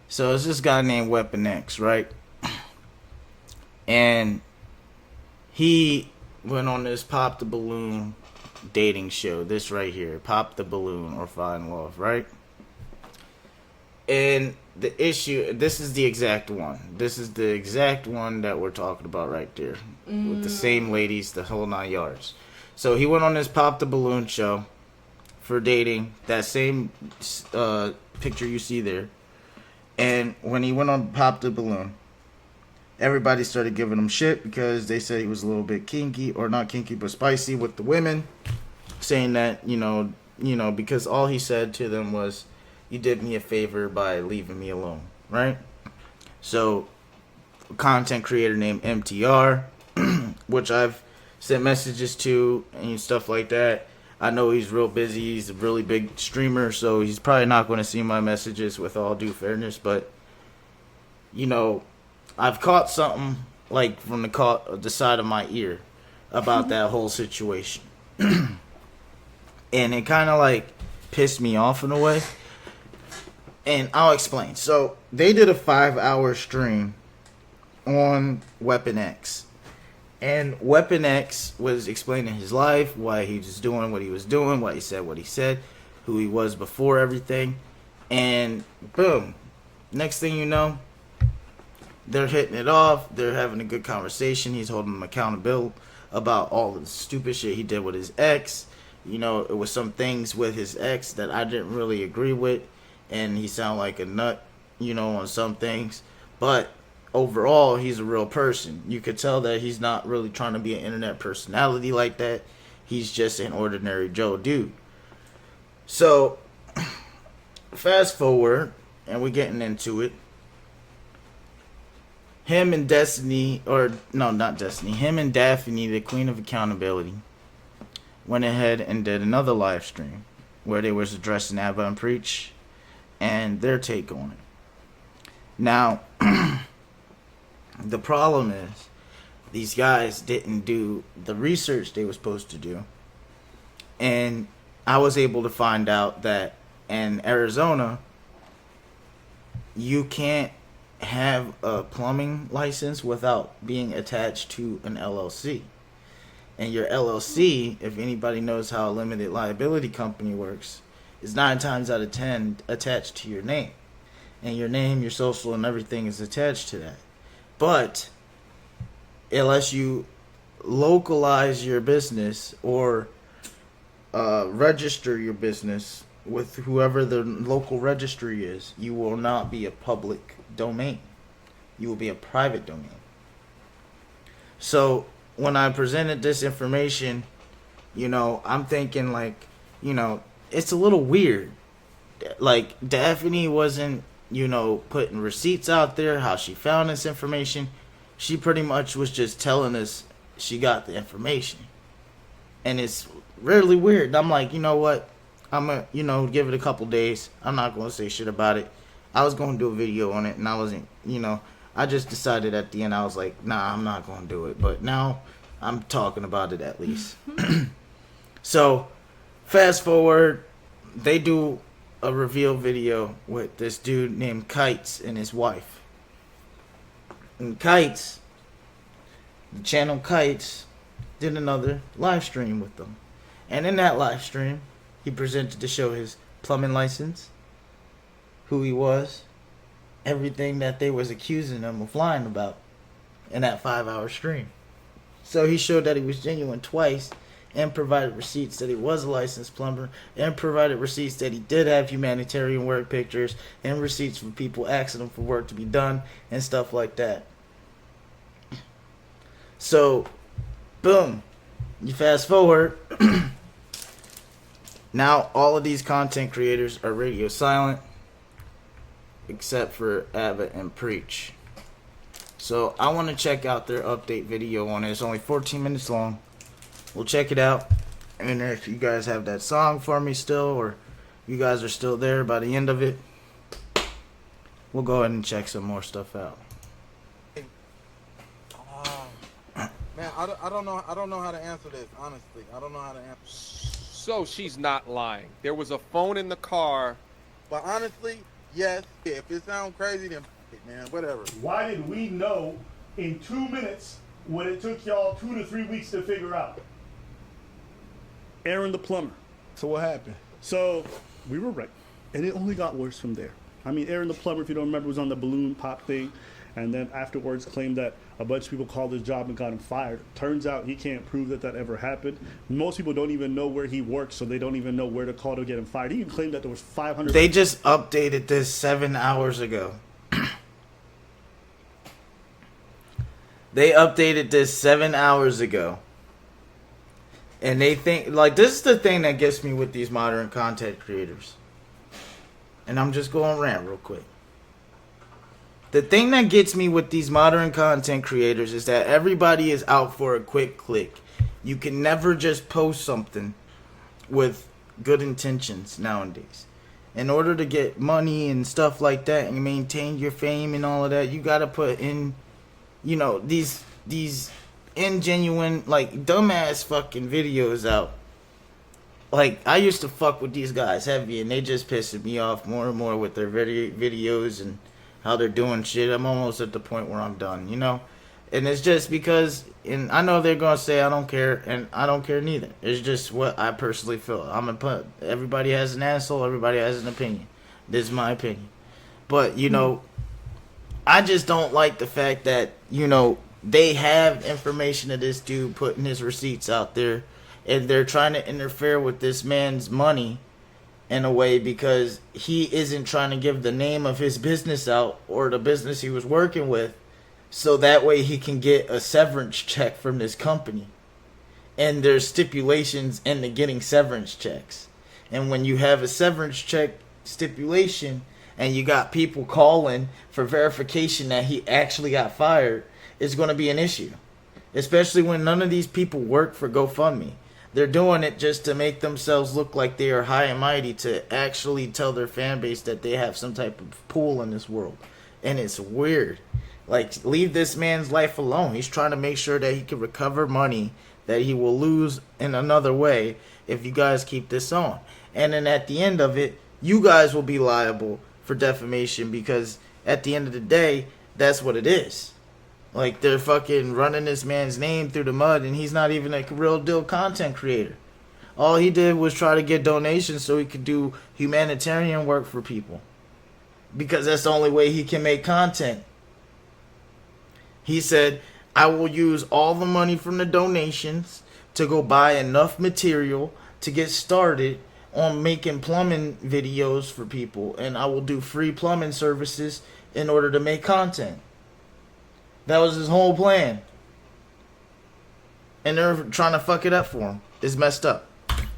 So it's this guy named Weapon X, right? And he went on this Pop the Balloon dating show. This right here, Pop the Balloon or Find Love, right? And the issue, this is the exact one. This is the exact one that we're talking about right there. With the same ladies, the whole 9 yards. So he went on this Pop the Balloon show for dating. That same picture you see there. And when he went on Pop the Balloon, everybody started giving him shit because they said he was a little bit kinky, or not kinky, but spicy with the women. Saying that, because all he said to them was, you did me a favor by leaving me alone, right? So, a content creator named MTR, which I've sent messages to and stuff like that. I know he's real busy. He's a really big streamer, so he's probably not going to see my messages, with all due fairness. But, I've caught something like from the side of my ear about that whole situation. And it kind of like pissed me off in a way. And I'll explain. So they did a 5-hour stream on Weapon X. And Weapon X was explaining his life, why he was doing what he was doing, why he said what he said, who he was before everything. And boom. Next thing you know, they're hitting it off. They're having a good conversation. He's holding them accountable about all the stupid shit he did with his ex. It was some things with his ex that I didn't really agree with. And he sounded like a nut, on some things. But overall, he's a real person. You could tell that he's not really trying to be an internet personality like that. He's just an ordinary Joe dude. So, fast forward, and we're getting into it. Him and Destiny, him and Daphne, the Queen of Accountability, went ahead and did another live stream where they was addressing Abba and Preach and their take on it. Now, the problem is these guys didn't do the research they were supposed to do. And I was able to find out that in Arizona, you can't have a plumbing license without being attached to an LLC. And your LLC, if anybody knows how a limited liability company works, is 9 times out of 10 attached to your name. And your name, your social, and everything is attached to that. But unless you localize your business or register your business with whoever the local registry is, you will not be a public domain. You will be a private domain. So when I presented this information, I'm thinking like, it's a little weird. Like Daphne wasn't, putting receipts out there, how she found this information. She pretty much was just telling us she got the information. And it's really weird. I'm like, you know what? I'm going to, give it a couple days. I'm not going to say shit about it. I was going to do a video on it, and I wasn't, I just decided at the end, I was like, nah, I'm not going to do it. But now I'm talking about it at least. So, fast forward, they do a reveal video with this dude named Kites and his wife. And Kites, the channel Kites, did another live stream with them. And in that live stream, he presented to show his plumbing license, who he was, everything that they was accusing him of lying about in that 5-hour stream. So he showed that he was genuine twice, and provided receipts that he was a licensed plumber, and provided receipts that he did have humanitarian work pictures, and receipts for people asking him for work to be done, and stuff like that. So, boom. You fast forward. Now all of these content creators are radio silent, except for Abba and Preach. So I want to check out their update video on it. It's only 14 minutes long. We'll check it out. And if you guys have that song for me still, or you guys are still there by the end of it, we'll go ahead and check some more stuff out. Man, I don't know how to answer this, honestly. I don't know how to answer. So she's not lying. There was a phone in the car. But honestly, Yes. If it sounds crazy, then man, whatever. Why did we know in 2 minutes what it took y'all 2 to 3 weeks to figure out? Aaron the plumber. So what happened? So we were right, and it only got worse from there. I mean, Aaron the plumber, if you don't remember, was on the balloon pop thing, and then afterwards claimed that a bunch of people called his job and got him fired. Turns out he can't prove that that ever happened. Most people don't even know where he works, so they don't even know where to call to get him fired. He even claimed that there was 500. They just updated this 7 hours ago. They updated this 7 hours ago. And they think, like, this is the thing that gets me with these modern content creators. And I'm just going rant real quick. The thing that gets me with these modern content creators is that everybody is out for a quick click. You can never just post something with good intentions nowadays. In order to get money and stuff like that and maintain your fame and all of that, you gotta put in, you know, these ingenuine, like, dumbass fucking videos out. Like, I used to fuck with these guys heavy, and they just pissing me off more and more with their videos and how they're doing shit. I'm almost at the point where I'm done, you know? And it's just because, and I know they're going to say I don't care, and I don't care neither. It's just what I personally feel. Everybody has an asshole, everybody has an opinion. This is my opinion. But, you know, I just don't like the fact that, you know, they have information of this dude putting his receipts out there, and they're trying to interfere with this man's money in a way because he isn't trying to give the name of his business out or the business he was working with, so that way he can get a severance check from this company. And there's stipulations into getting severance checks. And when you have a severance check stipulation and you got people calling for verification that he actually got fired, it's going to be an issue. Especially when none of these people work for GoFundMe. They're doing it just to make themselves look like they are high and mighty, to actually tell their fan base that they have some type of pull in this world. And it's weird. Like, leave this man's life alone. He's trying to make sure that he can recover money that he will lose in another way if you guys keep this on. And then at the end of it, you guys will be liable for defamation because at the end of the day, that's what it is. Like, they're fucking running this man's name through the mud, and he's not even a real deal content creator. All he did was try to get donations so he could do humanitarian work for people. Because that's the only way he can make content. He said, I will use all the money from the donations to go buy enough material to get started on making plumbing videos for people. And I will do free plumbing services in order to make content. That was his whole plan. And they're trying to fuck it up for him. It's messed up.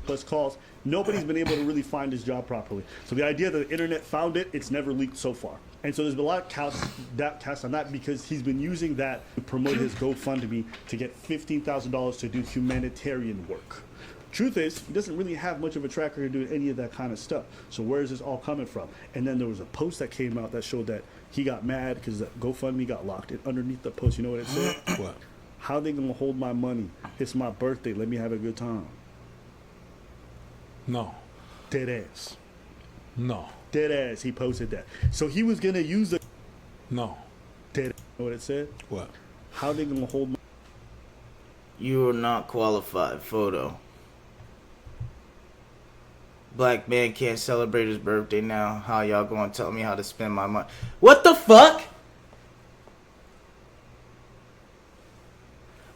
Plus calls. Nobody's been able to really find his job properly. So the idea that the internet found it, it's never leaked so far. And so there's been a lot of cast on that because he's been using that to promote his GoFundMe to get $15,000 to do humanitarian work. Truth is, he doesn't really have much of a track record doing any of that kind of stuff. So where is this all coming from? And then there was a post that came out that showed that he got mad because the GoFundMe got locked. And underneath the post, you know what it said? What? How they gonna hold my money? It's my birthday. Let me have a good time. No. Dead ass. No. Dead ass. He posted that. So he was gonna use the No. dead. You know what it said? What? How they gonna hold my? You are not qualified. Photo. Black man can't celebrate his birthday now. How y'all gonna tell me how to spend my money? What the fuck?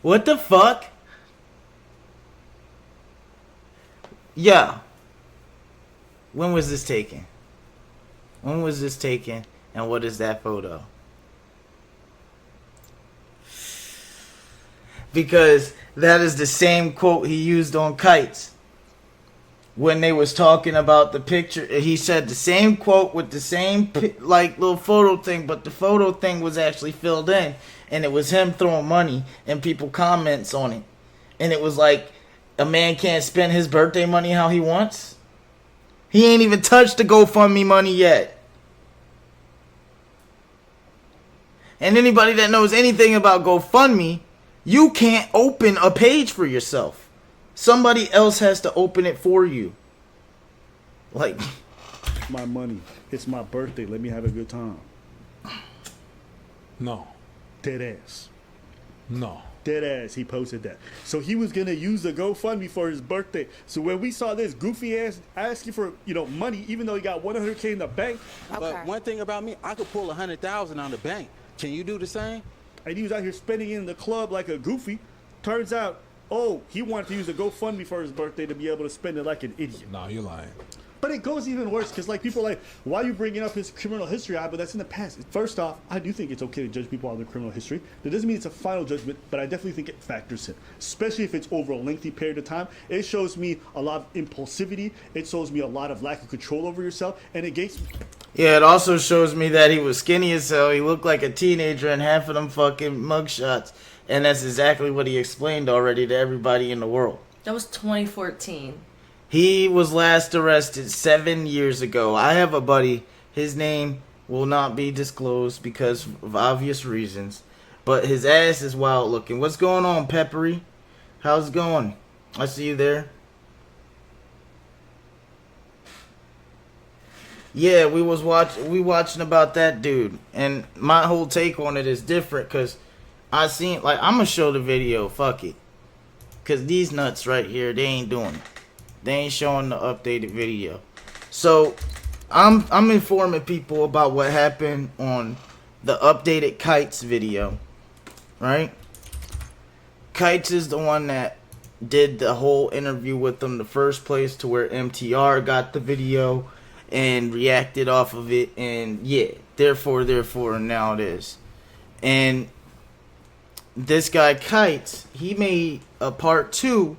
What the fuck? Yeah. When was this taken? When was this taken? And what is that photo? Because that is the same quote he used on Kites. When they was talking about the picture, he said the same quote with the same like little photo thing, but the photo thing was actually filled in, and it was him throwing money and people comments on it, and it was like a man can't spend his birthday money how he wants. He ain't even touched the GoFundMe money yet. And anybody that knows anything about GoFundMe, you can't open a page for yourself. Somebody else has to open it for you. Like, my money. It's my birthday. Let me have a good time. No. Dead ass. No. Dead ass. He posted that. So he was gonna use the GoFundMe for his birthday. So when we saw this goofy ass asking for money, even though he got 100K in the bank, But one thing about me, I could pull 100,000 on the bank. Can you do the same? and he was out here spending it in the club like a goofy, turns out, oh, he wanted to use a GoFundMe for his birthday to be able to spend it like an idiot. No, you're lying. But it goes even worse because like people are like, why are you bringing up his criminal history? But that's in the past. First off, I do think it's okay to judge people on their criminal history. That doesn't mean it's a final judgment, but I definitely think it factors in, especially if it's over a lengthy period of time. It shows me a lot of impulsivity. It shows me a lot of lack of control over yourself, and it gets. Yeah, it also shows me that he was skinny as hell. He looked like a teenager in half of them fucking mugshots, and that's exactly what he explained already to everybody in the world. That was 2014. He was last arrested 7 years ago. I have a buddy. His name will not be disclosed because of obvious reasons. But his ass is wild looking. What's going on, Peppery? How's it going? I see you there. Yeah, we watching about that dude. And my whole take on it is different because I seen, like, I'm going to show the video. Fuck it. Because these nuts right here, they ain't doing it. They ain't showing the updated video. So, I'm informing people about what happened on the updated Kites video. Right? Kites is the one that did the whole interview with them in the first place to where MTR got the video and reacted off of it. And yeah, therefore, now it is. And this guy Kites, he made a part 2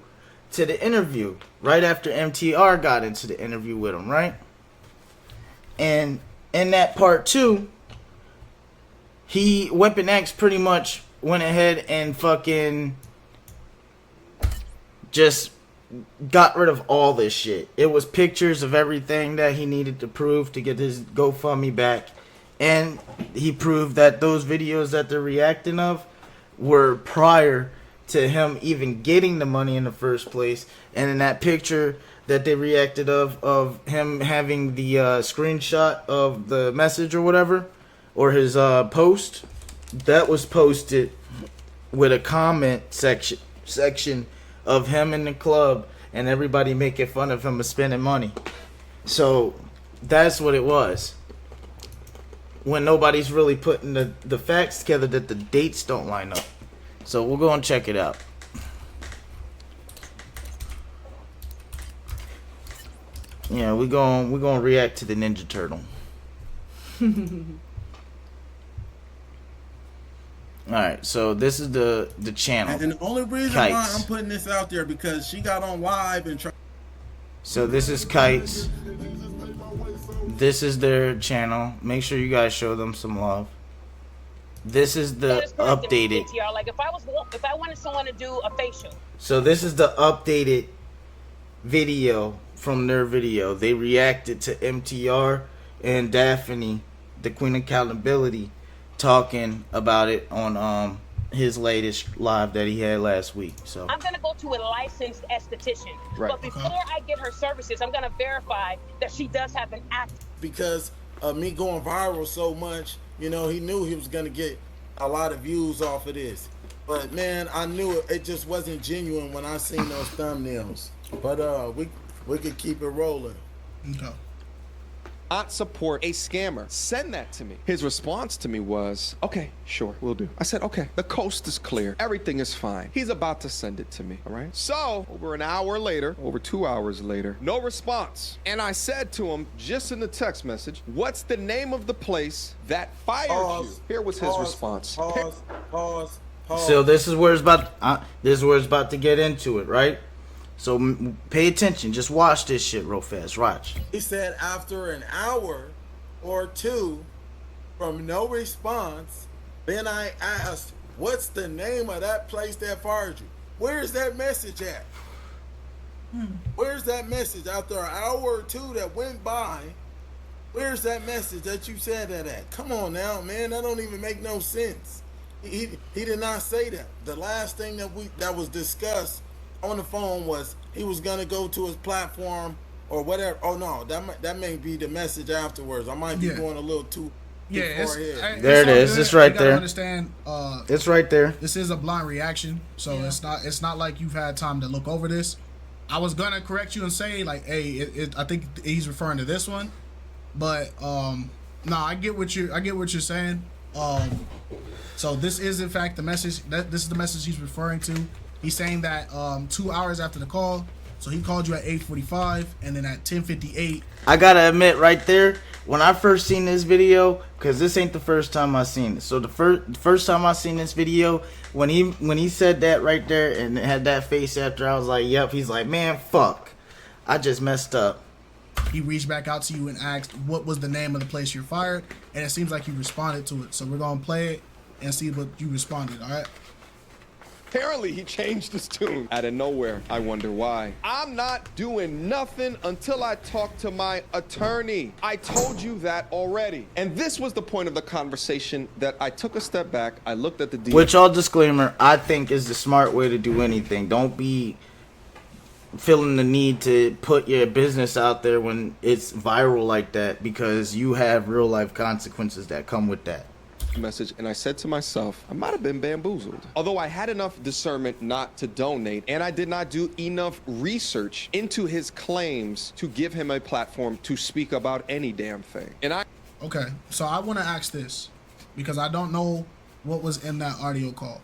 to the interview right after MTR got into the interview with him, right? And in that part 2, Weapon X pretty much went ahead and fucking just got rid of all this shit. It was pictures of everything that he needed to prove to get his GoFundMe back, and he proved that those videos that they're reacting of were prior to him even getting the money in the first place. And in that picture that they reacted of him having the screenshot of the message or whatever, or his post, that was posted with a comment section of him in the club and everybody making fun of him for spending money. So that's what it was. When nobody's really putting the facts together that the dates don't line up. So we'll go and check it out. Yeah, we're going to react to the Ninja Turtle. Alright, so this is the channel. And the only reason Kites. why I'm putting this out there because she got on live and tried. So this is Kites. This is their channel. Make sure you guys show them some love. This is the updated. Like if I wanted someone to do a facial. So this is the updated video from their video. They reacted to MTR and Daphne, the Queen of Accountability, talking about it on his latest live that he had last week. So I'm gonna go to a licensed esthetician. Right. But before I get her services, I'm gonna verify that she does have an act. Because of me going viral so much, he knew he was gonna get a lot of views off of this. But man, I knew it just wasn't genuine when I seen those thumbnails. But we could keep it rolling. Okay. Not support a scammer. Send that to me. His response to me was, okay, sure, we'll do. I said, okay, the coast is clear. Everything is fine. He's about to send it to me, all right? So, over an hour later, over 2 hours later, no response. And I said to him, just in the text message, what's the name of the place that fired you? Here was his response. Pause. So this is where it's about to get into it, right? So pay attention. Just watch this shit real fast. Watch. He said after an hour or two from no response, then I asked, what's the name of that place that fired you? Where's that message at? Where's that message after an hour or two that went by? Where's that message that you said that at? Come on now, man. That don't even make no sense. He did not say that. The last thing that was discussed on the phone was he was gonna go to his platform or whatever. Oh no, that may be the message afterwards. I might be going a little too far ahead. There it is. It's right there. Understand? It's right there. This is a blind reaction, so it's not like you've had time to look over this. I was gonna correct you and say like, hey, I think he's referring to this one, but no, I get what you're saying. So this is in fact the message. This is the message he's referring to. He's saying that 2 hours after the call, so he called you at 8:45, and then at 10:58. I gotta admit, right there, when I first seen this video, because this ain't the first time I seen it. So the first time I seen this video, when he said that right there and had that face after, I was like, yep. He's like, man, fuck, I just messed up. He reached back out to you and asked what was the name of the place you're fired, and it seems like you responded to it. So we're gonna play it and see what you responded. All right. Apparently, he changed his tune out of nowhere. I wonder why. I'm not doing nothing until I talk to my attorney. I told you that already. And this was the point of the conversation that I took a step back. I looked at the deal. Which, all disclaimer, I think is the smart way to do anything. Don't be feeling the need to put your business out there when it's viral like that, because you have real life consequences that come with that. Message, and I said to myself, I might have been bamboozled. Although I had enough discernment not to donate, and I did not do enough research into his claims to give him a platform to speak about any damn thing. Okay, so I want to ask this because I don't know what was in that audio call.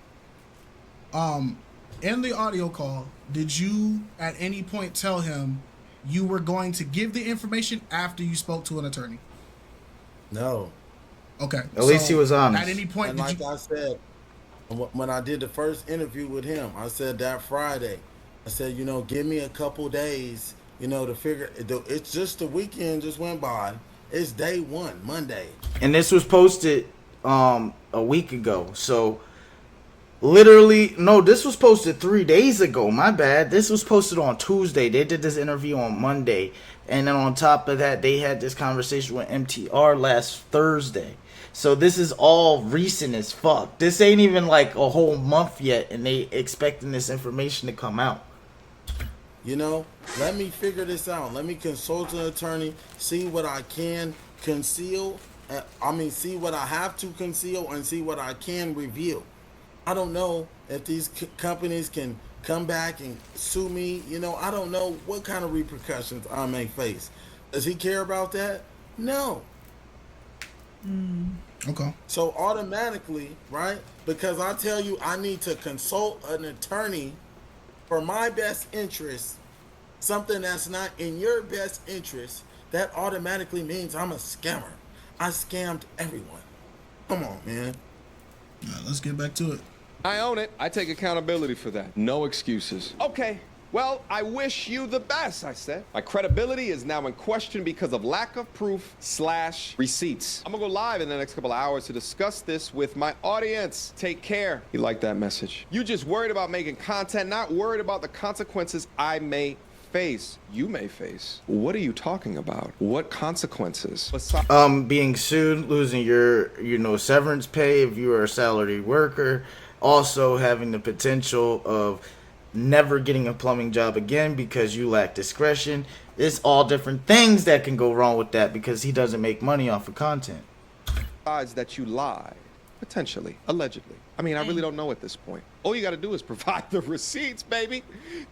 In the audio call, did you at any point tell him you were going to give the information after you spoke to an attorney? No. Okay. At least he was honest. At any point, And like I said, when I did the first interview with him, I said that Friday, I said, give me a couple days, to figure. It's just the weekend just went by. It's day one, Monday. And this was posted a week ago. So literally, no, this was posted 3 days ago. My bad. This was posted on Tuesday. They did this interview on Monday. And then on top of that, they had this conversation with MTR last Thursday. So this is all recent as fuck. This ain't even like a whole month yet, and they expecting this information to come out. Let me figure this out. Let me consult an attorney, see what I can conceal. See what I have to conceal and see what I can reveal. I don't know if these companies can come back and sue me. I don't know what kind of repercussions I may face. Does he care about that? No. Okay. So automatically, right? Because I tell you I need to consult an attorney for my best interest, something that's not in your best interest, that automatically means I'm a scammer. I scammed everyone. Come on, man. All right, let's get back to it. I own it. I take accountability for that. No excuses. Okay. Well, I wish you the best, I said. My credibility is now in question because of lack of proof / receipts. I'm gonna go live in the next couple of hours to discuss this with my audience. Take care. You like that message? You just worried about making content, not worried about the consequences I may face. You may face. What are you talking about? What consequences? Being sued, losing your, severance pay if you are a salaried worker, also having the potential of never getting a plumbing job again because you lack discretion. It's all different things that can go wrong with that because he doesn't make money off of content. Besides that you lied, potentially, allegedly. I mean, I really don't know at this point. All you got to do is provide the receipts, baby.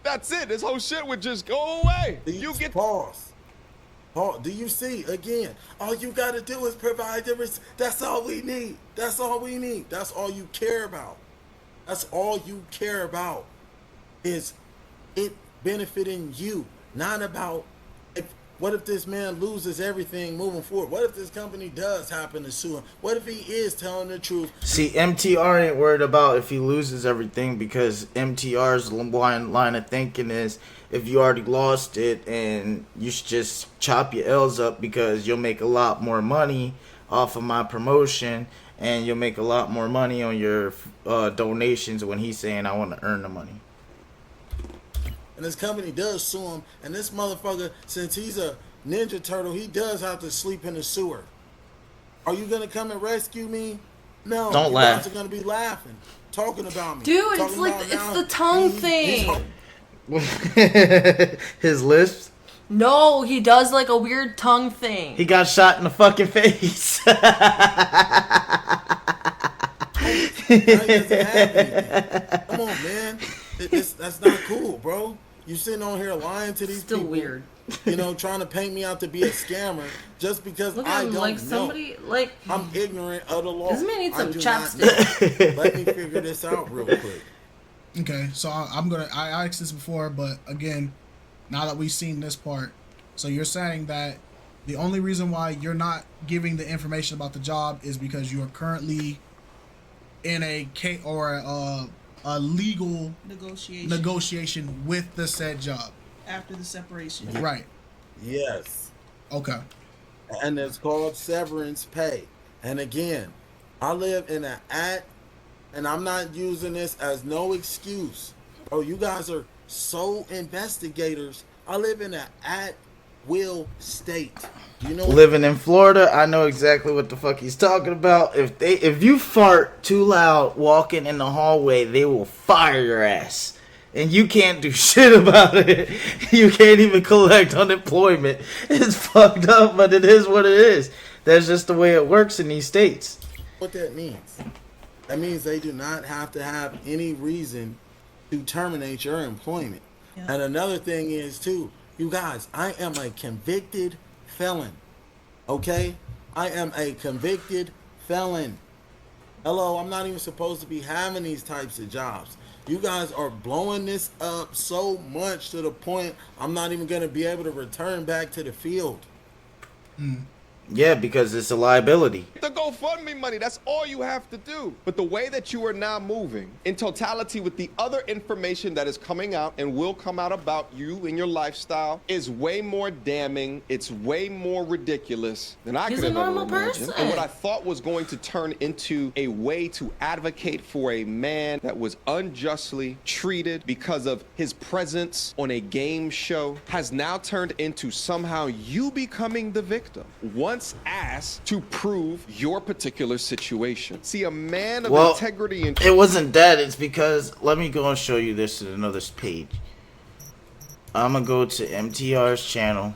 That's it. This whole shit would just go away. You get pause. Do you see again? All you got to do is provide the receipts. That's all we need. That's all we need. That's all you care about. That's all you care about. Is it benefiting you, not about what if this man loses everything moving forward? What if this company does happen to sue him? What if he is telling the truth? See, MTR ain't worried about if he loses everything because MTR's line of thinking is if you already lost it and you should just chop your L's up because you'll make a lot more money off of my promotion and you'll make a lot more money on your donations when he's saying I want to earn the money. And this company does sue him, and this motherfucker, since he's a Ninja Turtle, he does have to sleep in the sewer. Are you gonna come and rescue me? No. Don't laugh. You guys are gonna be laughing, talking about me. Dude, talking it's about the tongue thing. His lisps. No, he does like a weird tongue thing. He got shot in the fucking face. Now he doesn't have anything. Come on, man. That's not cool, bro. You sitting on here lying to these Still people. weird. You know, trying to paint me out to be a scammer just because Look I at him don't like know. somebody like. I'm ignorant of the law. This man needs I some do not chapstick. know. Let me figure this out real quick. Okay, so I asked this before, but again, now that we've seen this part, so you're saying that the only reason why you're not giving the information about the job is because you are currently in a case or a legal negotiation with the said job. After the separation. Right. Yes. Okay. And it's called severance pay. And again, I live in and I'm not using this as no excuse. Oh, you guys are so investigators. I live in an at-will state. You know, Living in Florida, I know exactly what the fuck he's talking about. If you fart too loud walking in the hallway, they will fire your ass. And you can't do shit about it. You can't even collect unemployment. It's fucked up, but it is what it is. That's just the way it works in these states. what that means? That means they do not have to have any reason to terminate your employment. Yeah. And another thing is, too, you guys, I am a convicted felon. Okay? I am a convicted felon. Hello, I'm not even supposed to be having these types of jobs. You guys are blowing this up so much to the point I'm not even going to be able to return back to the field. Yeah, because it's a liability. The GoFundMe money, that's all you have to do. But the way that you are now moving, in totality with the other information that is coming out and will come out about you and your lifestyle, is way more damning. It's way more ridiculous than I He's could a have ever normal imagined. person. And what I thought was going to turn into a way to advocate for a man that was unjustly treated because of his presence on a game show has now turned into somehow you becoming the victim. Once asked to prove your particular situation. See, a man of integrity and it wasn't that. It's because, let me go and show you this at another page. I'm gonna go to MTR's channel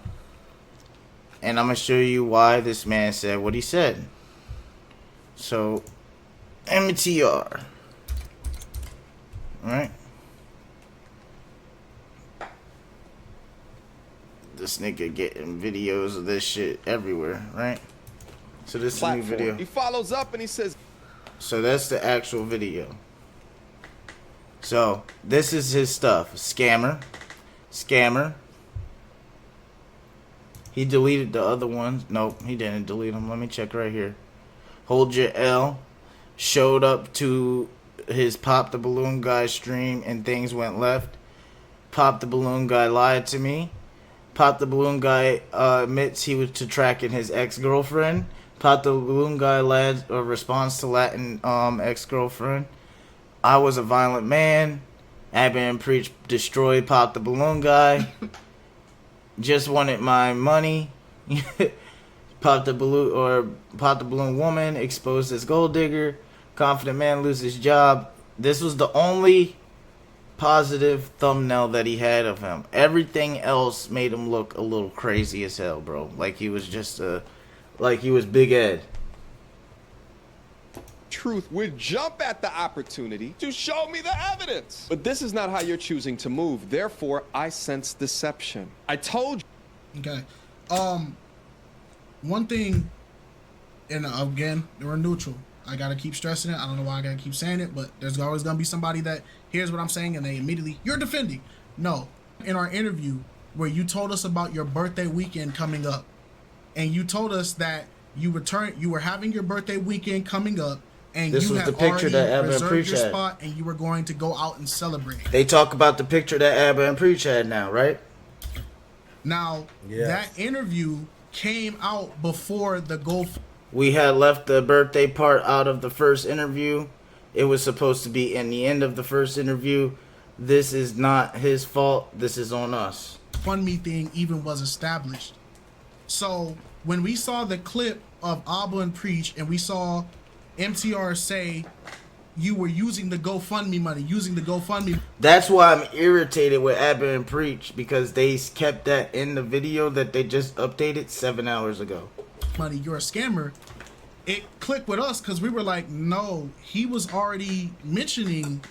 and I'm gonna show you why this man said what he said. So, MTR, right? This nigga getting videos of this shit everywhere, right? So this is a new platform. video. He follows up and he says, So that's the actual video. So this is his stuff. Scammer. He deleted the other ones. Nope, he didn't delete them. Let me check right here. Hold your L. Showed up to his Pop the Balloon Guy stream and things went left. Pop the Balloon Guy lied to me. Pop the Balloon Guy admits he was to tracking his ex-girlfriend. Pop the Balloon Guy led a response to Latin ex-girlfriend. I was a violent man. Abba and Preach destroyed Pop the Balloon Guy. Just wanted my money. Pop the Balloon Woman exposed as gold digger. Confident man loses job. This was the only positive thumbnail that he had of him. Everything else made him look a little crazy as hell, bro. Like he was just like he was Big Ed. truth would jump at the opportunity to show me the evidence. But this is not how you're choosing to move. Therefore, I sense deception. I told you. Okay. One thing, and again, we're neutral. I gotta keep stressing it. I don't know why I gotta keep saying it, but there's always gonna be somebody that hears what I'm saying and they immediately, you're defending. No. In our interview where you told us about your birthday weekend coming up, and you told us that you were having your birthday weekend coming up, and This you was had the picture already that Abba and reserved Preach your had. spot, and you were going to go out and celebrate. They talk about the picture that Abba and Preach had now, right? Now, Yes. that interview came out before the golf. We had left the birthday part out of the first interview. It was supposed to be in the end of the first interview. This is not his fault. This is on us. GoFundMe thing even was established. So when we saw the clip of Abba and Preach, and we saw MTR say you were using the GoFundMe money, That's why I'm irritated with Abba and Preach, because they kept that in the video that they just updated 7 hours ago. money, you're a scammer. It clicked with us because we were like, no, he was already mentioning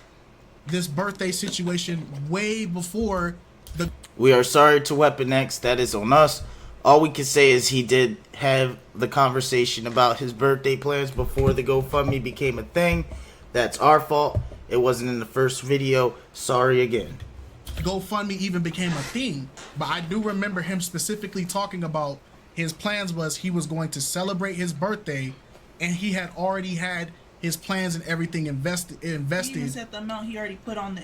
this birthday situation way before the. We are sorry to Weapon X. That is on us. All we can say is he did have the conversation about his birthday plans before the GoFundMe became a thing. That's our fault. It wasn't in the first video. Sorry again. GoFundMe even became a thing. But I do remember him specifically talking about his plans was he was going to celebrate his birthday, and he had already had his plans and everything invested. He even said the amount he already put on the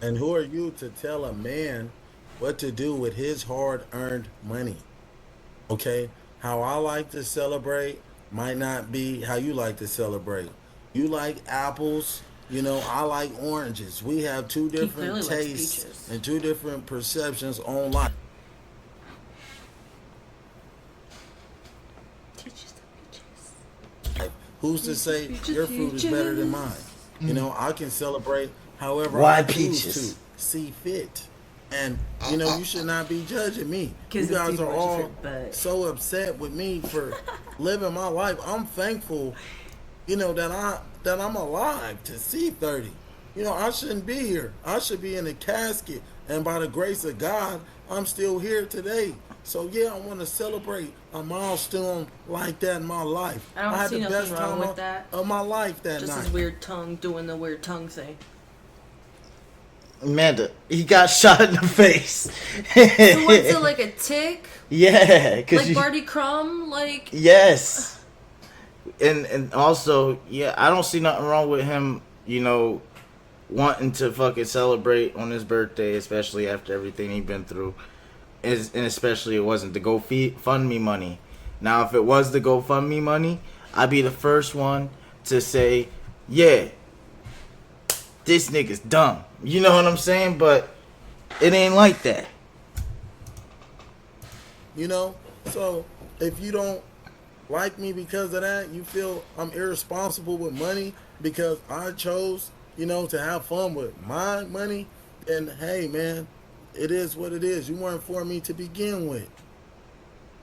And who are you to tell a man what to do with his hard-earned money? Okay? How I like to celebrate might not be how you like to celebrate. You like apples, you know, I like oranges. We have two different tastes and two different perceptions on life. Who's to say your fruit is better than mine? You know, I can celebrate however I choose to see fit. And, you know, you should not be judging me. You guys are all so upset with me for living my life. I'm thankful, you know, that I'm alive to see 30. You know, I shouldn't be here. I should be in a casket. And by the grace of God, I'm still here today. So, yeah, I want to celebrate a milestone like that in my life. I had see the best nothing wrong time with that. of my life that Just night. his weird tongue doing the weird tongue thing. Amanda, he got shot in the face. So what's it, like a tick? Yeah, cause like Barty Crumb, like. Yes, and also, yeah, I don't see nothing wrong with him, you know, wanting to fucking celebrate on his birthday, especially after everything he's been through, and especially it wasn't the GoFundMe money. Now, if it was the GoFundMe money, I'd be the first one to say, yeah, this nigga's dumb. You know what I'm saying? But it ain't like that. You know? So, if you don't like me because of that, you feel I'm irresponsible with money because I chose, you know, to have fun with my money, then hey, man, it is what it is. You weren't for me to begin with.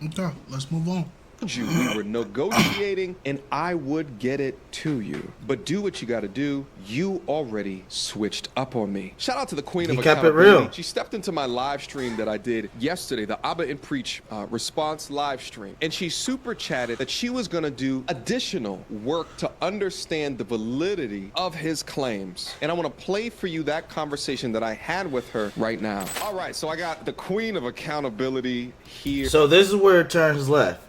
Okay, let's move on. We were negotiating and I would get it to you. But do what you got to do. You already switched up on me. Shout out to the queen of kept it accountability. real. She stepped into my live stream that I did yesterday, the Abba and Preach response live stream. And she super chatted that she was going to do additional work to understand the validity of his claims. And I want to play for you that conversation that I had with her right now. All right, so I got the queen of accountability here. So this is where it turns left.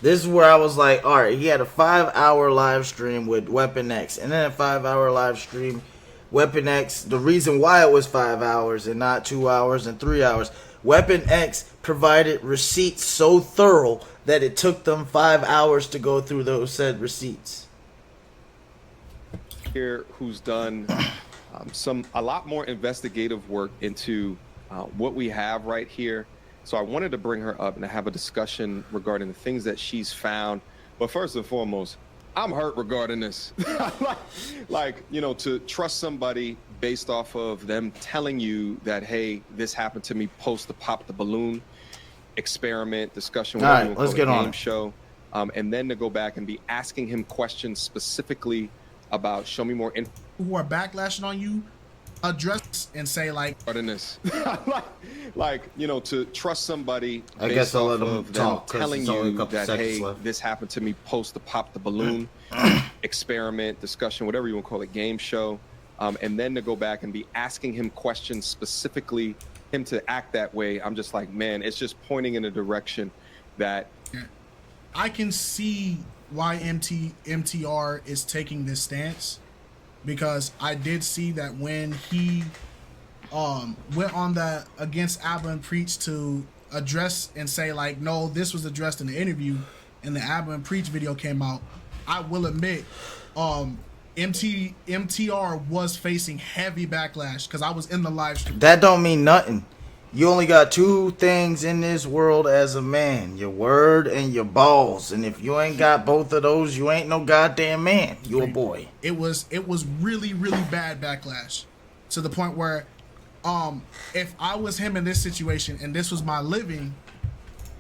This is where I was like, all right, he had a 5-hour live stream with Weapon X, and then a 5-hour live stream. Weapon X, the reason why it was 5 hours and not 2 hours and 3 hours, Weapon X provided receipts so thorough that it took them 5 hours to go through those said receipts. Here, who's done a lot more investigative work into what we have right here. So I wanted to bring her up and have a discussion regarding the things that she's found. But first and foremost, I'm hurt regarding this. like, you know, to trust somebody based off of them telling you that, hey, this happened to me post the pop the balloon experiment, discussion, whatever you want to let's call it, get on game it. show. And then to go back and be asking him questions specifically about show me more info. Who are backlashing on you, address and say like In this, like, you know, to trust somebody I based guess I'll let off them of talk, 'cause telling it's only a you couple that, seconds hey, left. this happened to me post the pop the balloon experiment, discussion, whatever you want to call it, game show, and then to go back and be asking him questions specifically, him to act that way. I'm just like, man, it's just pointing in a direction that I can see why MTR is taking this stance, because I did see that when he went on that against Abba and Preach to address and say like, no, this was addressed in the interview and the Abba and Preach video came out, I will admit MTR was facing heavy backlash because I was in the live stream. That don't mean nothing. You only got two things in this world as a man: your word and your balls. And if you ain't got both of those, you ain't no goddamn man. You a boy. It was really, really bad backlash, to the point where, if I was him in this situation and this was my living,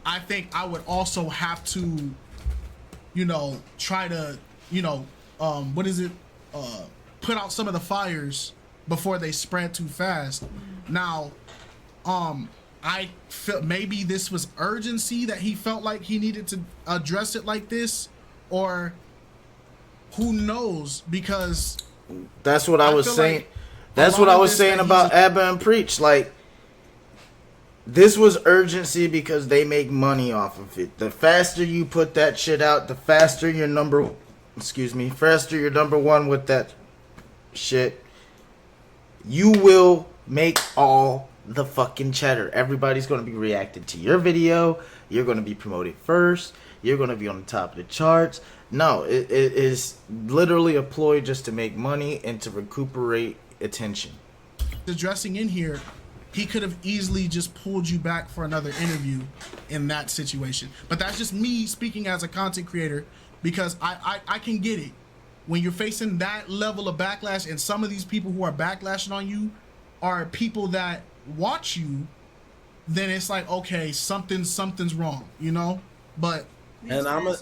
I think I would also have to, try to, put out some of the fires before they spread too fast. Now, I felt maybe this was urgency that he felt like he needed to address it like this, or who knows? Because that's what I was saying. Like that's what I was saying about Abba and Preach. Like, this was urgency because they make money off of it. The faster you put that shit out, the faster you're number one with that shit. You will make all the fucking cheddar. Everybody's going to be reacting to your video. You're going to be promoted first. You're going to be on the top of the charts. No, it is literally a ploy just to make money and to recuperate attention. The dressing in here, he could have easily just pulled you back for another interview in that situation. But that's just me speaking as a content creator, because I can get it. When you're facing that level of backlash, and some of these people who are backlashing on you are people that watch you, then it's like, okay, something's wrong, But I'm gonna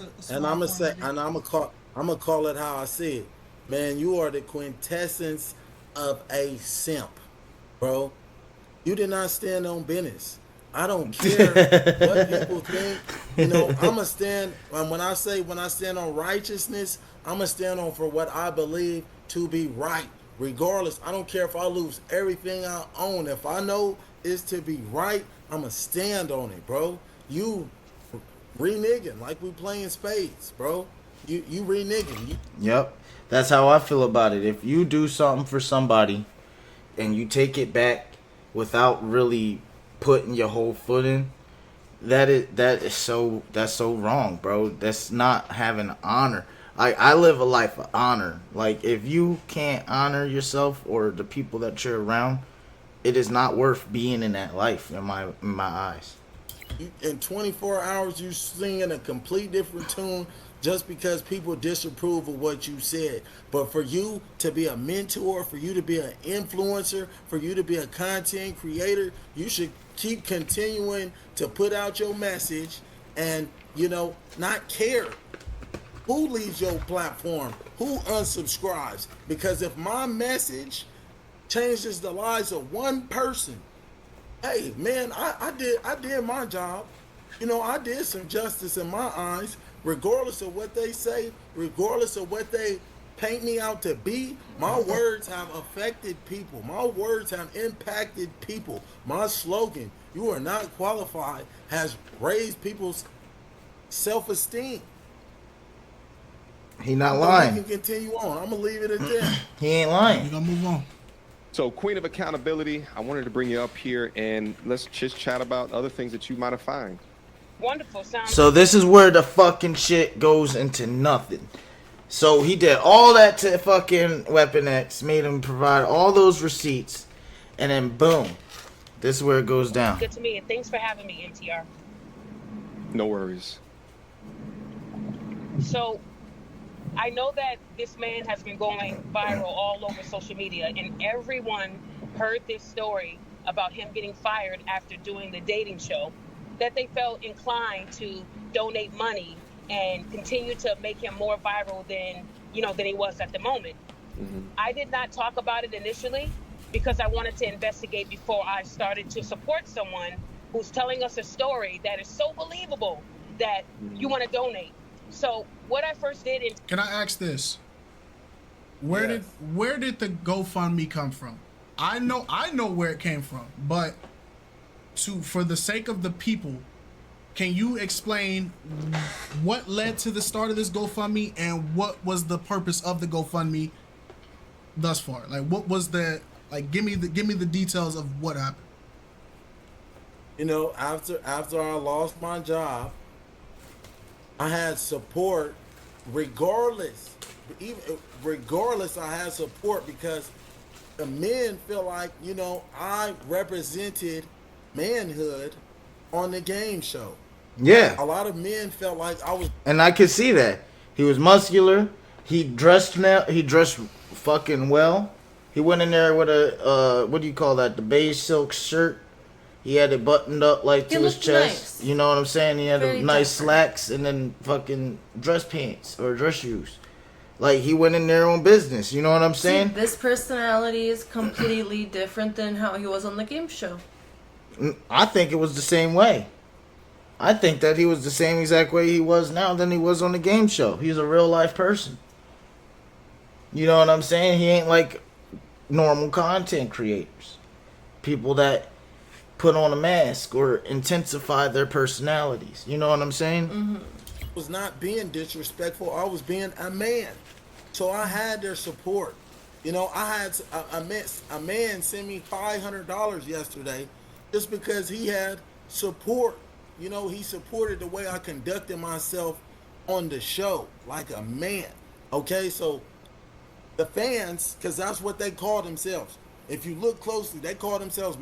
call it how I see it. Man, you are the quintessence of a simp, bro. You did not stand on business. I don't care what people think. I'ma stand. When I stand on righteousness, I'ma stand on for what I believe to be right. Regardless, I don't care if I lose everything I own. If I know it's to be right, I'ma stand on it, bro. You reneging like we playing spades, bro. You reneging. Yep, that's how I feel about it. If you do something for somebody and you take it back without really putting your whole foot in, that's so wrong, bro. That's not having honor. I live a life of honor. Like, if you can't honor yourself or the people that you're around, it is not worth being in that life in my eyes. In 24 hours, you singing a complete different tune just because people disapprove of what you said. But for you to be a mentor, for you to be an influencer, for you to be a content creator, you should keep continuing to put out your message and, not care who leaves your platform, who unsubscribes. Because if my message changes the lives of one person, hey, man, I did my job. I did some justice in my eyes. Regardless of what they say, regardless of what they paint me out to be, my words have affected people. My words have impacted people. My slogan, "You are not qualified," has raised people's self-esteem. He not lying. We can continue on. I'm gonna leave it at that. He ain't lying. We're gonna move on. So, Queen of Accountability, I wanted to bring you up here and let's just chat about other things that you might have found. Wonderful. Sounds So this is where the fucking shit goes into nothing. So he did all that to fucking Weapon X, made him provide all those receipts, and then boom, this is where it goes down. good to me, and thanks for having me, NTR. No worries. So, I know that this man has been going viral all over social media, and everyone heard this story about him getting fired after doing the dating show, that they felt inclined to donate money and continue to make him more viral than he was at the moment. Mm-hmm. I did not talk about it initially because I wanted to investigate before I started to support someone who's telling us a story that is so believable that you want to donate. So what I first did in Can I ask this? Where did the GoFundMe come from? I know where it came from, but for the sake of the people, can you explain what led to the start of this GoFundMe and what was the purpose of the GoFundMe thus far? Like, what was the give me the details of what happened. After I lost my job, I had support regardless. Regardless, I had support because the men feel like, I represented manhood on the game show. Yeah. A lot of men felt like I was. And I could see that. He was muscular. He dressed fucking well. He went in there with a what do you call that? The beige silk shirt. He had it buttoned up like to his chest. Nice. You know what I'm saying? He had Very nice different. slacks and then fucking dress pants or dress shoes. Like he went in there on business. You know what I'm saying? See, this personality is completely different than how he was on the game show. I think it was the same way. I think that he was the same exact way he was now than he was on the game show. He's a real life person. You know what I'm saying? He ain't like normal content creators. People that put on a mask or intensify their personalities. You know what I'm saying? Mm-hmm. Was not being disrespectful. I was being a man. So I had their support. You know, I had a man send me $500 yesterday just because he had support. You know, he supported the way I conducted myself on the show like a man. Okay, so the fans, because that's what they call themselves. If you look closely, they call themselves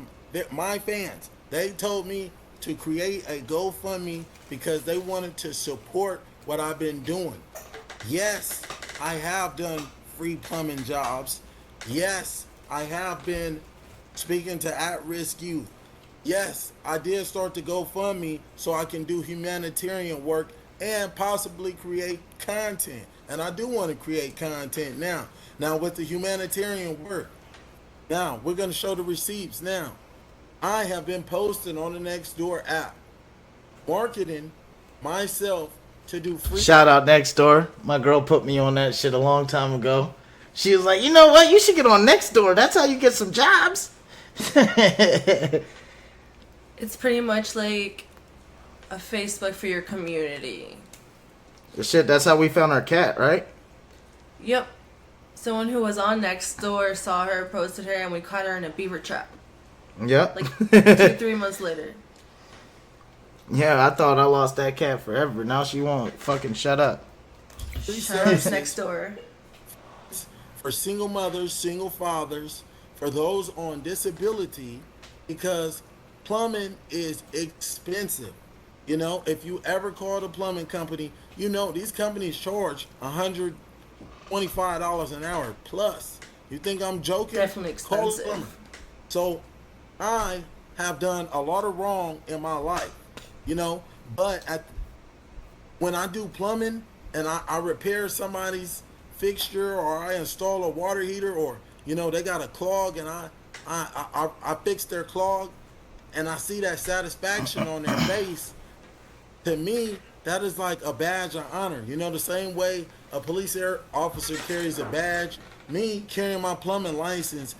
my fans. They told me to create a GoFundMe because they wanted to support what I've been doing. Yes, I have done free plumbing jobs. Yes, I have been speaking to at-risk youth. Yes, I did start the GoFundMe so I can do humanitarian work and possibly create content. And I do want to create content now. Now with the humanitarian work, now we're going to show the receipts now. I have been posting on the Nextdoor app, marketing myself to do free. Shout out Nextdoor. My girl put me on that shit a long time ago. She was like, you know what? You should get on Nextdoor. That's how you get some jobs. It's pretty much like a Facebook for your community. Shit, that's how we found our cat, right? Yep. Someone who was on Nextdoor saw her, posted her, and we caught her in a beaver trap. Yep. Like 2-3 months later. Yeah, I thought I lost that cat forever. Now she won't fucking shut up. Shout out to Nextdoor. For single mothers, single fathers, for those on disability, because plumbing is expensive. You know, if you ever call a plumbing company, you know these companies charge $125 an hour plus. You think I'm joking? Definitely Call a expensive. plumber. So I have done a lot of wrong in my life, you know, but when I do plumbing and I repair somebody's fixture or I install a water heater or, you know, they got a clog and I fix their clog and I see that satisfaction on their face, to me, that is like a badge of honor. You know, the same way a police officer carries a badge, me carrying my plumbing license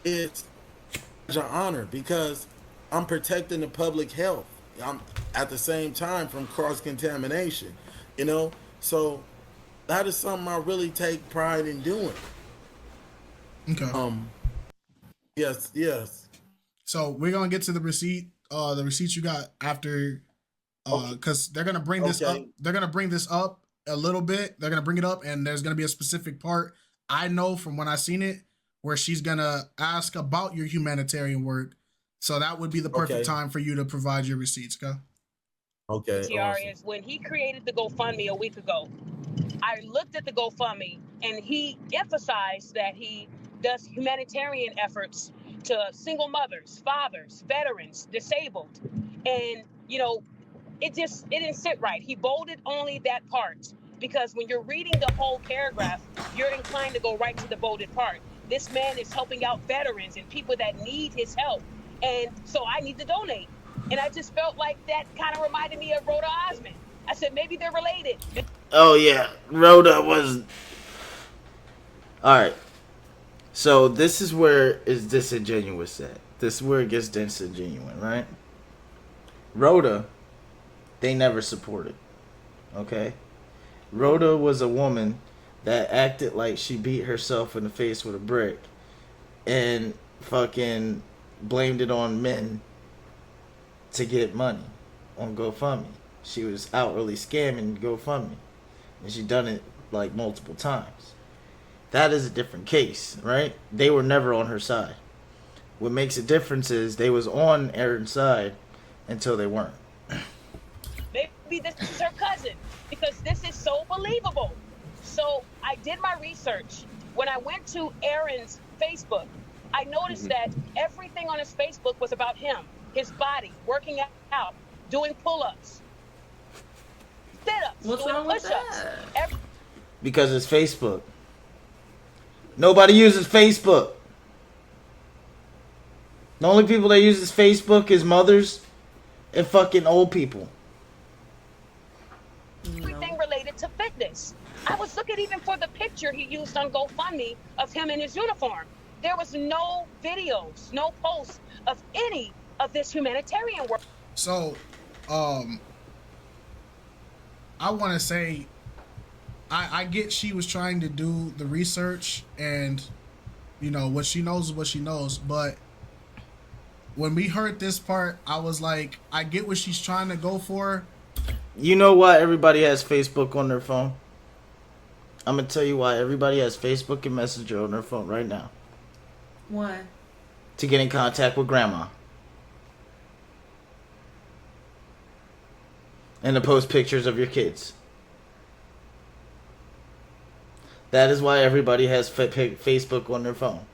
is a badge of honor because I'm protecting the public health. I'm at the same time from cross-contamination, you know? So that is something I really take pride in doing. Okay. Yes. So we're gonna get to the receipts you got after, because they're gonna bring this up. They're gonna bring this up a little bit. They're gonna bring it up, and there's gonna be a specific part I know from when I seen it where she's gonna ask about your humanitarian work. So that would be the perfect time for you to provide your receipts. Okay. TR is when he created the GoFundMe a week ago. I looked at the GoFundMe and he emphasized that he does humanitarian efforts to single mothers, fathers, veterans, disabled. And, you know, it didn't sit right. He bolded only that part because when you're reading the whole paragraph, you're inclined to go right to the bolded part. This man is helping out veterans and people that need his help. And so I need to donate. And I just felt like that kind of reminded me of Rhoda Osmond. I said, maybe they're related. Oh, yeah. Rhoda was... Alright. So this is where it's disingenuous at. This is where it gets disingenuous, right? Rhoda, they never supported. Okay? Rhoda was a woman that acted like she beat herself in the face with a brick and fucking blamed it on men to get money on GoFundMe. She was outwardly scamming GoFundMe, and she done it like multiple times. That is a different case, right? They were never on her side. What makes a difference is they was on Aaron's side until they weren't. Maybe this is her cousin, because this is so believable. So I did my research. When I went to Aaron's Facebook, I noticed that everything on his Facebook was about him, his body, working out, doing pull-ups, sit-ups, What's doing wrong with push-ups. that? Because it's Facebook. Nobody uses Facebook. The only people that uses Facebook is mothers and fucking old people. Everything related to fitness. I was looking even for the picture he used on GoFundMe of him in his uniform. There was no videos, no posts of any of this humanitarian work. So, I want to say, I get she was trying to do the research, and you know what she knows is what she knows. But when we heard this part, I was like, I get what she's trying to go for. You know why everybody has Facebook on their phone? I'm gonna tell you why everybody has Facebook and Messenger on their phone right now. Why? To get in contact with grandma. And to post pictures of your kids. That is why everybody has Facebook on their phone.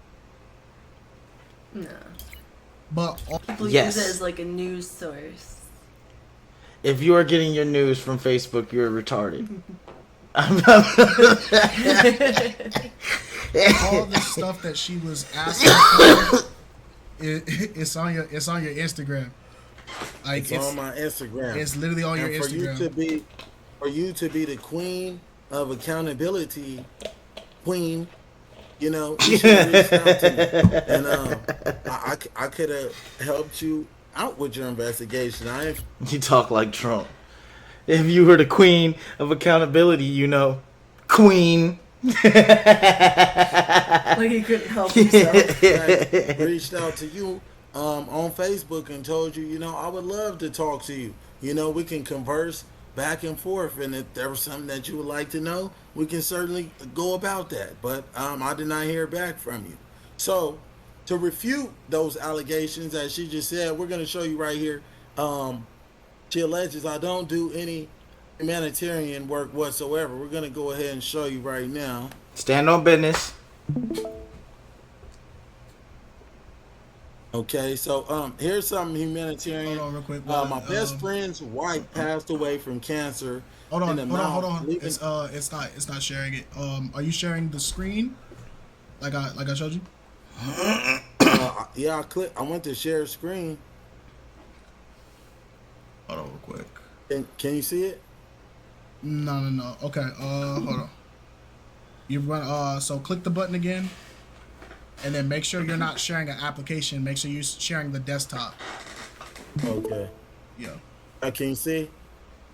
No. But People Yes. use it as like a news source. If you are getting your news from Facebook, you're retarded. all this stuff that she was asking for, it's on your Instagram. Like It's on my Instagram. It's literally on your And Instagram. For you to be the queen of accountability, queen, you know, you should have reached out to me. And I could have helped you out with your investigation. You talk like Trump. If you were the queen of accountability, you know, queen. Like he couldn't help himself. I reached out to you on Facebook and told you, you know, I would love to talk to you. You know, we can converse back and forth, and if there was something that you would like to know, we can certainly go about that. But I did not hear back from you. So to refute those allegations, as she just said, we're going to show you right here. She alleges I don't do any humanitarian work whatsoever. We're going to go ahead and show you right now. Stand on business. Okay, so here's something humanitarian. Hold on real quick. My best friend's wife passed away from cancer. Hold on. Leaving- It's not sharing it. Are you sharing the screen? Like I showed you? Yeah, I went to share screen. Hold on real quick. Can you see it? No. Okay, hold on. You run so click the button again, and then make sure you're not sharing an application. Make sure you're sharing the desktop. Okay. Yeah. Can you see?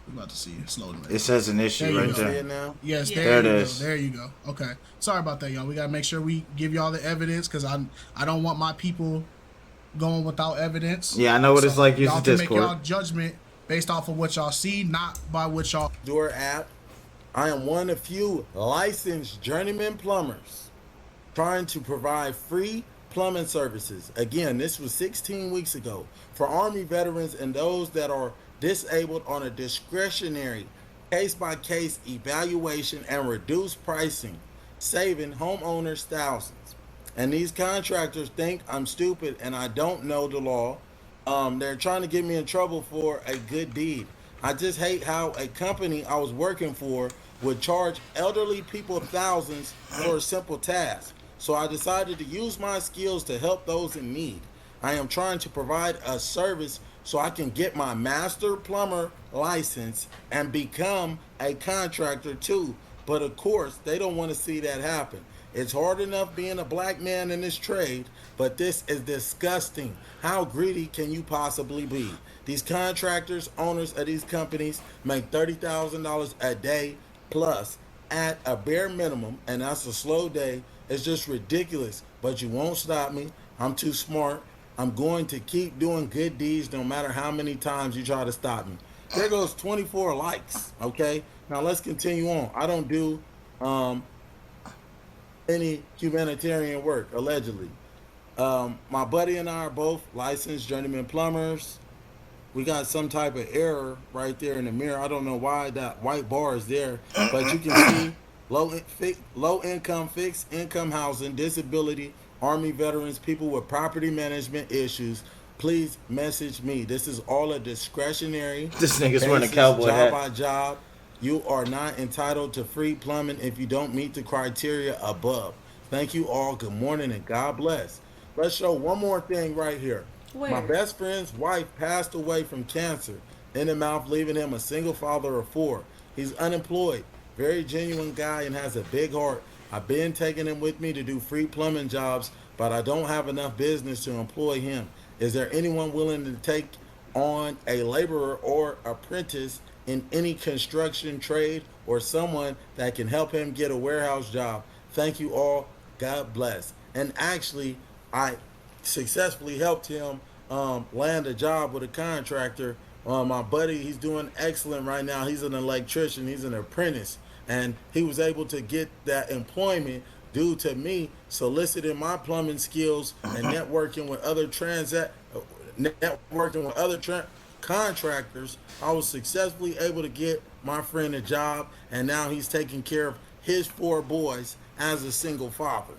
We're about to see it slowly. It says an There issue you right go. See it there. now? Yes, Yeah. there There you it go. is. There you go. Okay. Sorry about that, y'all. We gotta make sure we give y'all the evidence, because I don't want my people going without evidence. Yeah, I know what it's like y'all using can make Discord. y'all judgment based off of what y'all see, not by what y'all. Door app. I am one of few licensed journeyman plumbers trying to provide free plumbing services. Again, this was 16 weeks ago for Army veterans and those that are disabled on a discretionary case-by-case evaluation and reduced pricing, saving homeowners thousands. And these contractors think I'm stupid and I don't know the law. They're trying to get me in trouble for a good deed. I just hate how a company I was working for would charge elderly people thousands for a simple task. So I decided to use my skills to help those in need. I am trying to provide a service so I can get my master plumber license and become a contractor too. But of course, they don't want to see that happen. It's hard enough being a black man in this trade, but this is disgusting. How greedy can you possibly be? These contractors, owners of these companies, make $30,000 a day plus at a bare minimum, and that's a slow day. It's just ridiculous, but you won't stop me. I'm too smart. I'm going to keep doing good deeds no matter how many times you try to stop me. There goes 24 likes, okay? Now let's continue on. I don't do any humanitarian work, allegedly. My buddy and I are both licensed journeyman plumbers. We got some type of error right there in the mirror. I don't know why that white bar is there, but you can see low income, fixed income housing, disability, Army veterans, people with property management issues. Please message me. This is all a discretionary. This nigga's wearing a basis, cowboy job hat. by job. You are not entitled to free plumbing if you don't meet the criteria above. Thank you all. Good morning and God bless. Let's show one more thing right here. Where? My best friend's wife passed away from cancer in the mouth, leaving him a single father of 4. He's unemployed, very genuine guy, and has a big heart. I've been taking him with me to do free plumbing jobs, but I don't have enough business to employ him. Is there anyone willing to take on a laborer or apprentice in any construction trade, or someone that can help him get a warehouse job? Thank you all. God bless. And actually, I successfully helped him land a job with a contractor. My buddy, he's doing excellent right now. He's an electrician. He's an apprentice. And he was able to get that employment due to me soliciting my plumbing skills and networking with other contractors. I was successfully able to get my friend a job, and now he's taking care of his 4 boys as a single father.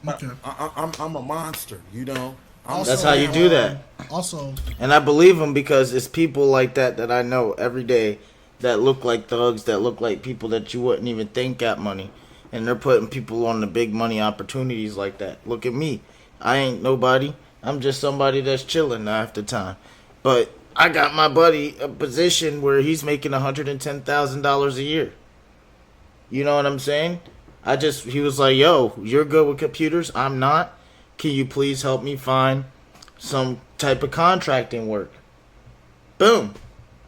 Okay. I'm a monster, you know. That's how you do that. Also, And I believe him because it's people like that I know every day that look like thugs, that look like people that you wouldn't even think got money. And they're putting people on the big money opportunities like that. Look at me. I ain't nobody. I'm just somebody that's chilling half the time. But I got my buddy a position where he's making $110,000 a year. You know what I'm saying? He was like, yo, you're good with computers. I'm not. Can you please help me find some type of contracting work? Boom.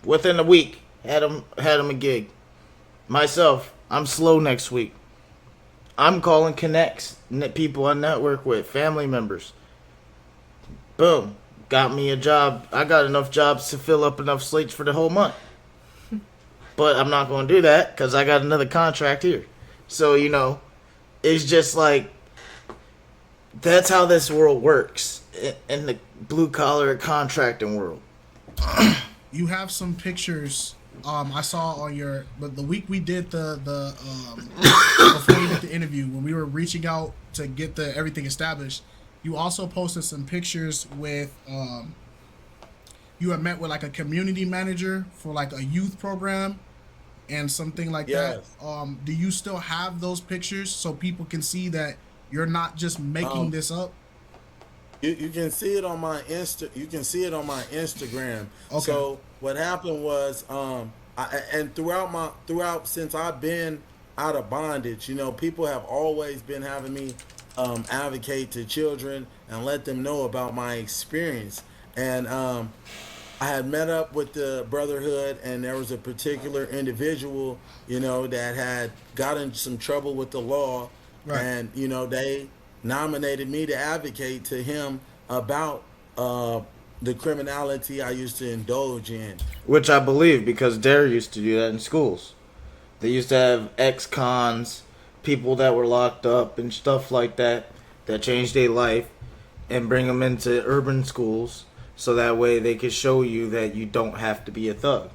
Within a week, had him a gig. Myself, I'm slow next week. I'm calling connects, people I network with, family members. Boom. Got me a job. I got enough jobs to fill up enough slates for the whole month. But I'm not going to do that because I got another contract here. So, you know, it's just like, that's how this world works in the blue-collar contracting world. you have some pictures I saw on your, but the week we did the before we did the interview, when we were reaching out to get everything established, you also posted some pictures with you had met with like a community manager for like a youth program and something like Yes. that. Do you still have those pictures so people can see that you're not just making this up? You can see it on my You can see it on my Instagram. Okay. So what happened was, throughout since I've been out of bondage, you know, people have always been having me advocate to children and let them know about my experience. And I had met up with the Brotherhood, and there was a particular individual, you know, that had gotten in some trouble with the law, Right. and you know they nominated me to advocate to him about the criminality I used to indulge in. Which I believe, because Dare used to do that in schools. They used to have ex-cons, people that were locked up and stuff like that changed their life, and bring them into urban schools so that way they could show you that you don't have to be a thug.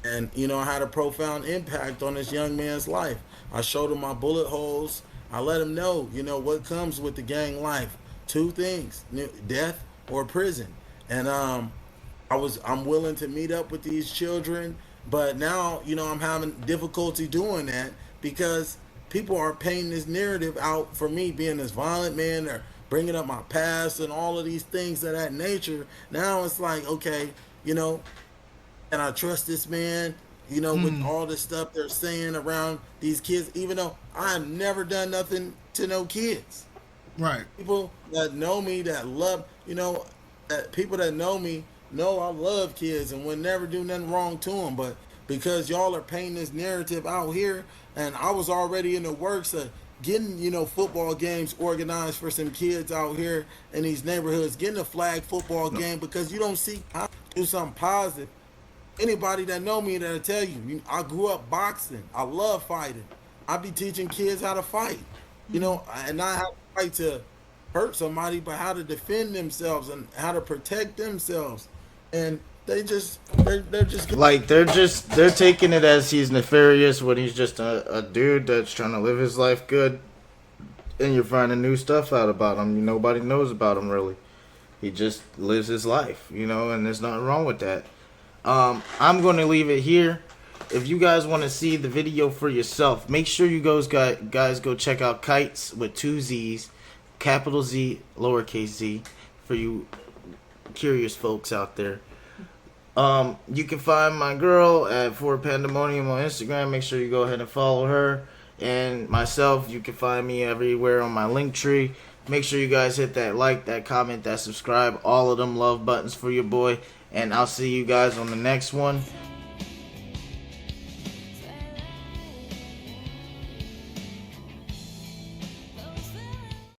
And you know, I had a profound impact on this young man's life. I showed him my bullet holes. I let him know, you know, what comes with the gang life. 2 things: death or prison. And I'm willing to meet up with these children, but now, you know, I'm having difficulty doing that because people are painting this narrative out for me being this violent man, or bringing up my past and all of these things of that nature. Now it's like, okay, you know, and I trust this man, you know, with all the stuff they're saying around these kids, even though I've never done nothing to no kids. Right. People that know me, that love, you know, people that know me know I love kids and would never do nothing wrong to them. But because y'all are painting this narrative out here, and I was already in the works of getting, you know, football games organized for some kids out here in these neighborhoods, getting a flag football game, because you don't see how to do something positive. Anybody that know me, that'll tell you, I grew up boxing. I love fighting. I be teaching kids how to fight, you know, and not how to fight to hurt somebody, but how to defend themselves and how to protect themselves. And they're just Like they're taking it as he's nefarious when he's just a dude that's trying to live his life good, and you're finding new stuff out about him. Nobody knows about him really. He just lives his life, and there's nothing wrong with that. I'm going to leave it here. If you guys want to see the video for yourself, make sure you guys go check out Kites with 2 Z's, capital Z, lowercase z, for you curious folks out there. You can find my girl at For Pandemonium on Instagram. Make sure you go ahead and follow her. And myself, you can find me everywhere on my link tree. Make sure you guys hit that like, that comment, that subscribe, all of them love buttons for your boy. And I'll see you guys on the next one.